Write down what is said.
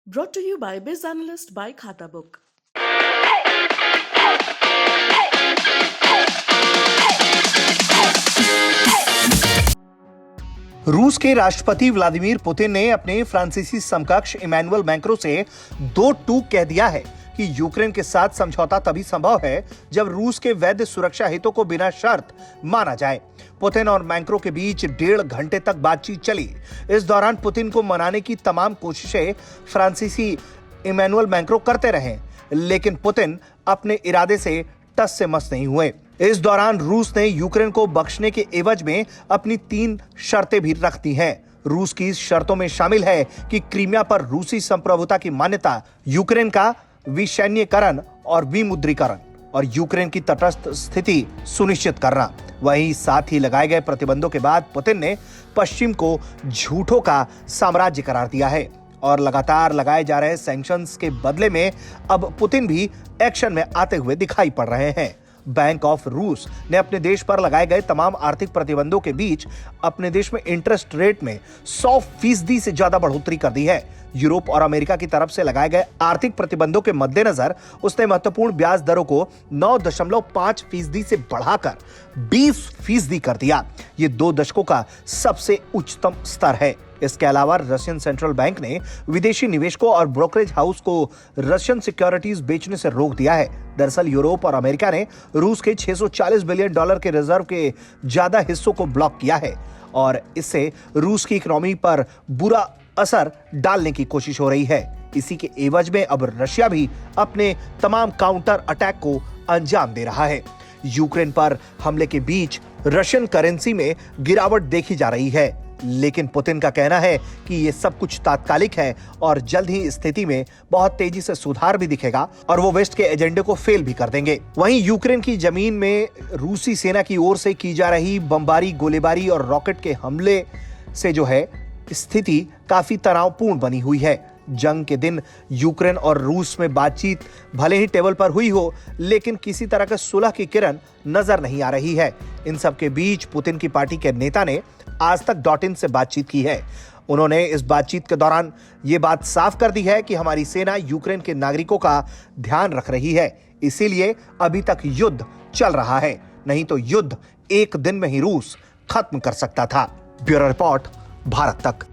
Brought to you by Biz Analyst by Khata Book. रूस के राष्ट्रपति व्लादिमीर पुतिन ने अपने फ्रांसीसी समकक्ष इमैनुअल मैक्रों से दो टूक कह दिया है कि यूक्रेन के साथ समझौता तभी संभव है जब रूस के वैध सुरक्षा हितों को बिना शर्त माना जाए। पुतिन और मैक्रों के बीच 1.5 घंटे तक बातचीत चली। इस दौरान पुतिन को मनाने की तमाम कोशिशें फ्रांसीसी इमैनुअल मैक्रों करते रहे, लेकिन पुतिन अपने इरादे से टस से मस नहीं हुए। इस दौरान रूस ने यूक्रेन को बख्शने के एवज में अपनी 3 शर्तें भी रख दी हैं। रूस की इस शर्तों में शामिल है कि क्रीमिया पर रूसी संप्रभुता की मान्यता, यूक्रेन का विसैन्यीकरण और विमुद्रीकरण और यूक्रेन की तटस्थ स्थिति सुनिश्चित करना। वहीं साथ ही लगाए गए प्रतिबंधों के बाद पुतिन ने पश्चिम को झूठों का साम्राज्य करार दिया है और लगातार लगाए जा रहे सैंक्शंस के बदले में अब पुतिन भी एक्शन में आते हुए दिखाई पड़ रहे हैं। बैंक ऑफ रूस ने अपने देश पर लगाए गए तमाम आर्थिक प्रतिबंधों के बीच अपने देश में इंटरेस्ट रेट में 100% से ज्यादा बढ़ोतरी कर दी है। यूरोप और अमेरिका की तरफ से लगाए गए आर्थिक प्रतिबंधों के मद्देनजर उसने महत्वपूर्ण ब्याज दरों को 9.5% से बढ़ाकर 20% कर दिया। ये 2 दशकों का सबसे उच्चतम स्तर है। इसके अलावा रशियन सेंट्रल बैंक ने विदेशी निवेशकों और ब्रोकरेज हाउस को रशियन सिक्योरिटीज बेचने से रोक दिया है। दरअसल यूरोप और अमेरिका ने रूस के $640 बिलियन के रिजर्व के ज्यादा हिस्सों को ब्लॉक किया है और इससे रूस की इकोनॉमी पर बुरा असर डालने की कोशिश हो रही है। इसी के एवज में अब रशिया भी अपने तमाम काउंटर अटैक को अंजाम दे रहा है। यूक्रेन पर हमले के बीच रशियन करेंसी में गिरावट देखी जा रही है, लेकिन पुतिन का कहना है कि ये सब कुछ तात्कालिक है और जल्द ही स्थिति में बहुत तेजी से सुधार भी दिखेगा और वो वेस्ट के एजेंडे को फेल भी कर देंगे। वहीं यूक्रेन की जमीन में रूसी सेना की ओर से की जा रही बमबारी, गोलीबारी और रॉकेट के हमले से जो है स्थिति काफी तनावपूर्ण बनी हुई है। जंग के दिन यूक्रेन और रूस में बातचीत भले ही टेबल पर हुई हो, लेकिन किसी तरह का सुलह की किरण नजर नहीं आ रही है। इन सब के बीच पुतिन की पार्टी के नेता ने आज तक .in से बातचीत की है। उन्होंने इस बातचीत के दौरान ये बात साफ कर दी है कि हमारी सेना यूक्रेन के नागरिकों का ध्यान रख रही है, इसीलिए अभी तक युद्ध चल रहा है, नहीं तो युद्ध एक दिन में ही रूस खत्म कर सकता था। ब्यूरो रिपोर्ट, भारत तक।